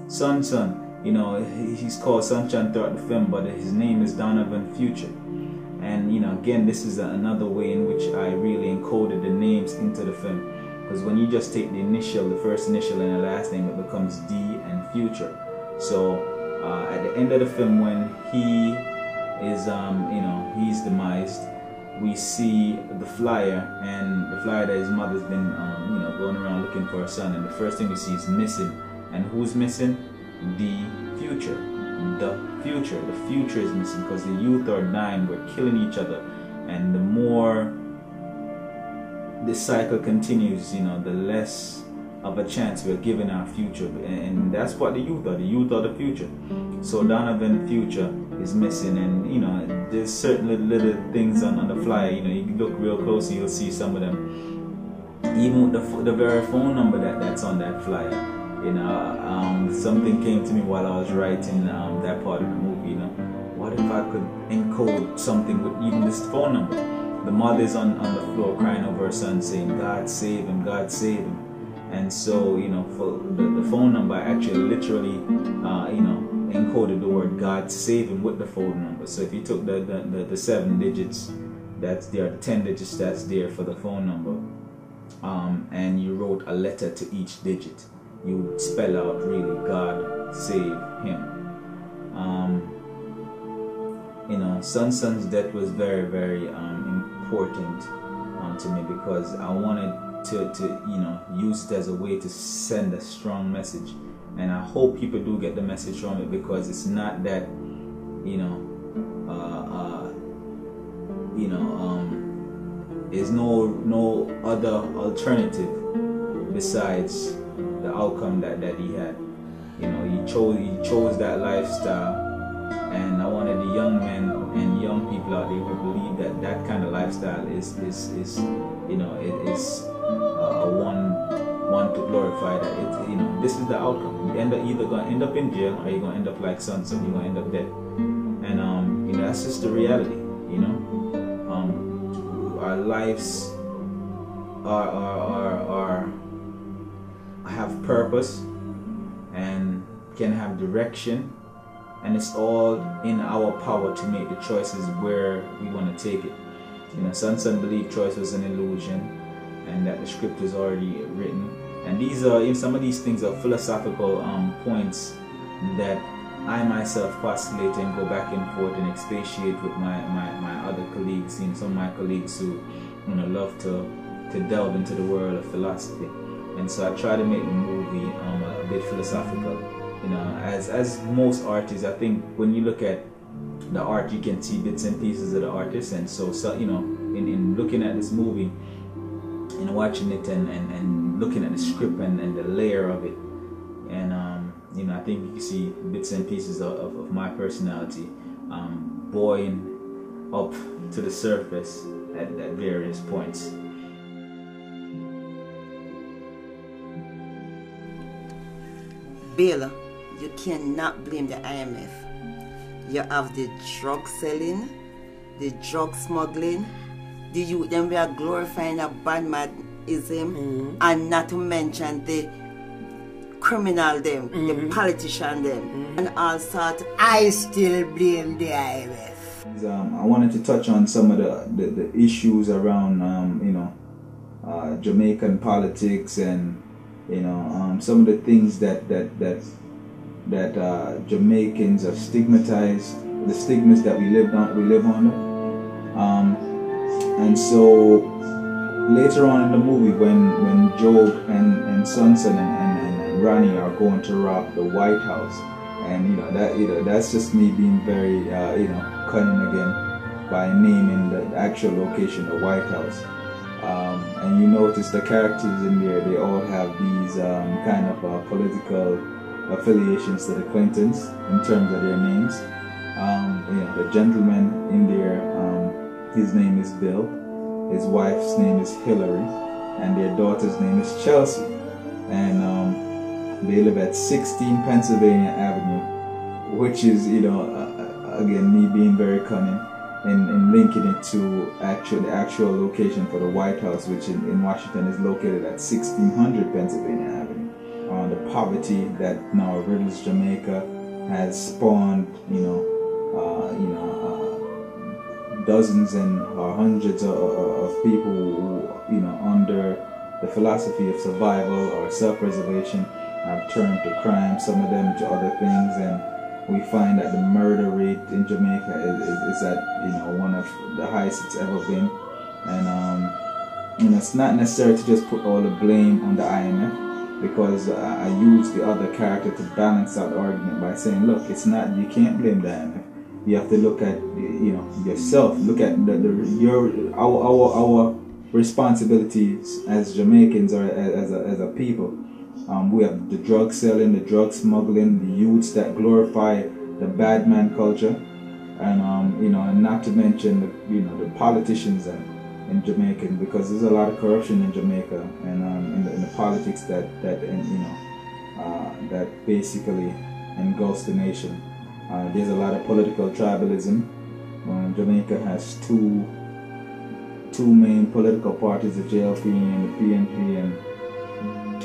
Sun. You know, he's called Sunshine throughout the film, but his name is Donovan Future. And you know, again, this is another way in which I really encoded the names into the film. Because when you just take the first initial and the last name, it becomes D and Future. So at the end of the film, when he is, you know, he's demised, we see the flyer, and the flyer that his mother's been, you know, going around looking for her son. And the first thing we see is missing. And who's missing? The future. The future is missing, because the youth are dying, we're killing each other, and the more this cycle continues, you know, the less of a chance we're giving our future. And that's what the youth are. The youth are the future. So Donovan Future is missing, and you know, there's certain little things on the flyer. You know, you can look real closely, you'll see some of them. Even with the very phone number that's on that flyer. You know, something came to me while I was writing that part of the movie. You know, what if I could encode something with even this phone number? The mother's on the floor crying over her son, saying, "God save him, God save him." And so, you know, for the phone number, I actually literally, you know, encoded the word "God save him" with the phone number. So if you took the 7 digits that's there, the 10 digits that's there for the phone number, and you wrote a letter to each digit, you would spell out really "God save him." You know, Sun's death was very important to me, because I wanted to you know, use it as a way to send a strong message, and I hope people do get the message from it, because it's not that, you know, there's no other alternative besides the outcome that he had. You know, he chose that lifestyle, and I wanted the young men and young people out there who believe that kind of lifestyle is you know, it is one to glorify, that it, you know, this is the outcome. You either gonna end up in jail, or you're gonna end up like Sun. You're gonna end up dead. And you know, that's just the reality. You know, our lives are have purpose and can have direction, and it's all in our power to make the choices where we want to take it. You know, Sun believed choice was an illusion, and that the script was already written. And these are, you know, some of these things are philosophical points that I myself postulate and go back and forth and expatiate with my other colleagues. You know, some of my colleagues who, you know, love to delve into the world of philosophy. And so I try to make the movie a bit philosophical. You know, as most artists, I think when you look at the art, you can see bits and pieces of the artist. And so you know, in looking at this movie and watching it and looking at the script and the layer of it, and you know, I think you can see bits and pieces of my personality buoying up to the surface at various points. Bill, you cannot blame the IMF. You have the drug selling, the drug smuggling, the youth, then we are glorifying a badmanism, and not to mention the criminal them, the politician them, and all sorts. I still blame the IMF. I wanted to touch on some of the issues around, you know, Jamaican politics, and you know, some of the things that Jamaicans are stigmatized, the stigmas that we live under. And so later on in the movie, when Job and Sun and Ronnie are going to rob the White House, and you know, that's just me being very you know, cunning again by naming the actual location, the White House. And you notice the characters in there, they all have these kind of political affiliations to the Clintons in terms of their names. You know, the gentleman in there, his name is Bill, his wife's name is Hillary, and their daughter's name is Chelsea. And they live at 16 Pennsylvania Avenue, which is, you know, again, me being very cunning, and linking it to the actual location for the White House, which in Washington is located at 1600 Pennsylvania Avenue. The poverty that now riddles Jamaica has spawned, dozens and hundreds of people who, under the philosophy of survival or self-preservation, have turned to crime, some of them to other things, and we find that the murder rate in Jamaica is at one of the highest it's ever been. And it's not necessary to just put all the blame on the IMF, because I use the other character to balance out the argument by saying, look, it's not, you can't blame the IMF. You have to look at yourself, look at our responsibilities as Jamaicans or as a people. We have the drug selling, the drug smuggling, the youths that glorify the bad man culture, and and not to mention the politicians in Jamaica, because there's a lot of corruption in Jamaica and in the politics that basically engulfs the nation. There's a lot of political tribalism. Jamaica has two main political parties, the JLP and the PNP, and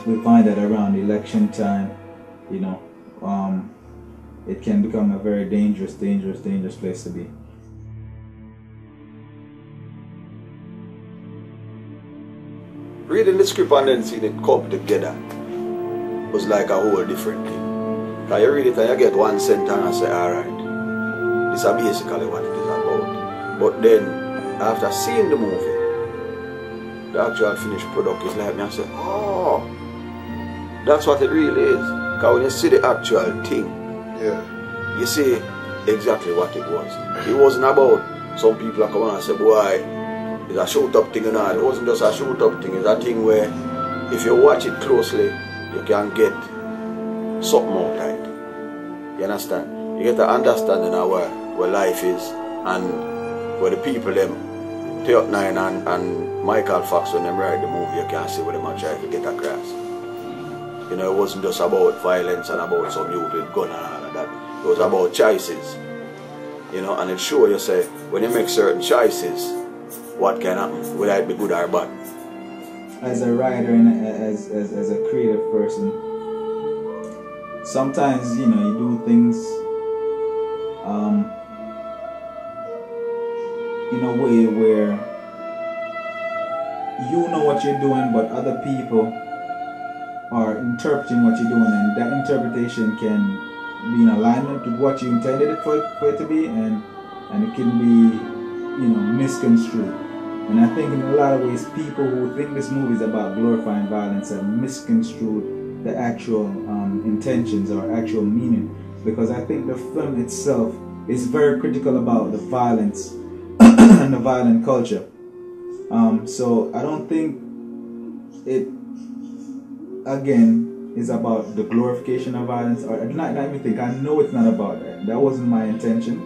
we find that around election time, it can become a very dangerous place to be. Reading the script and then seeing it come together was like a whole different thing. Because you read it and you get one sentence and say, alright, this is basically what it is about. But then, after seeing the movie, the actual finished product is like me, I say, oh, that's what it really is. Because when you see the actual thing, you see exactly what it was. It wasn't about some people that come on and say, boy, it's a shoot-up thing. It wasn't just a shoot-up thing. It's a thing where if you watch it closely, you can get something out of it. You understand? You get an understanding of where life is and where the people them, T.I.g and Michael Fox, when them write the movie, you can see where them are trying to get across. It wasn't just about violence and about some youth with gun and all of that. It was about choices. And it shows you say, when you make certain choices, what can happen, whether it be good or bad. As a writer and as a creative person, sometimes you do things in a way where you know what you're doing, but other people are interpreting what you're doing, and that interpretation can be in alignment with what you intended it for it to be, and it can be misconstrued. And I think in a lot of ways, people who think this movie is about glorifying violence have misconstrued the actual intentions or actual meaning, because I think the film itself is very critical about the violence and the violent culture. So I don't think it, again, is about the glorification of violence, or not even think. I know it's not about that. That wasn't my intention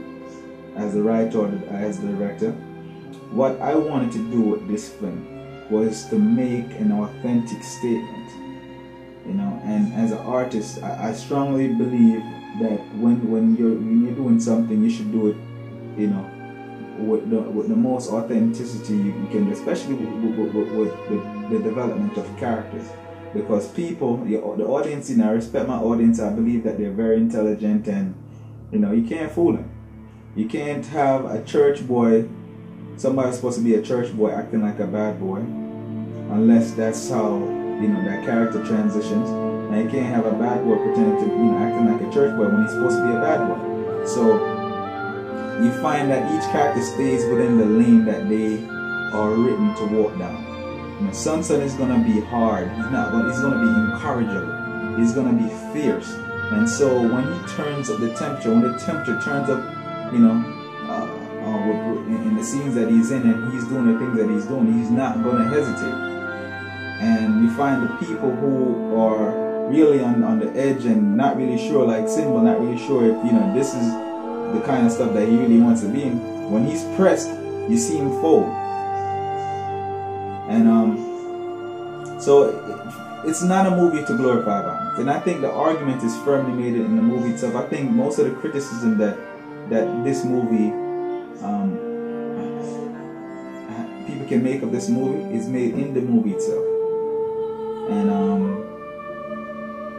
as a writer or as the director. What I wanted to do with this film was to make an authentic statement, and as an artist, I strongly believe that when you're doing something, you should do it, with the most authenticity you can, especially with the development of characters, because people, the audience, I respect my audience. I believe that they're very intelligent, and you can't fool them. You can't have a church boy, somebody supposed to be a church boy, acting like a bad boy, unless that's how that character transitions. And you can't have a bad boy pretending to acting like a church boy when he's supposed to be a bad boy. So you find that each character stays within the lane that they are written to walk down. Samson is gonna be hard. He's gonna be incorrigible. He's gonna be fierce. And so when he turns up the temperature, when the temperature turns up, in the scenes that he's in, and he's doing the things that he's doing, he's not going to hesitate. And you find the people who are really on the edge and not really sure, like Simba, not really sure if this is the kind of stuff that he really wants to be in. When he's pressed, you see him fold. And so it's not a movie to glorify violence, and I think the argument is firmly made in the movie itself. I think most of the criticism that this movie people can make of this movie is made in the movie itself. And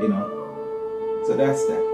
you know. So that's that.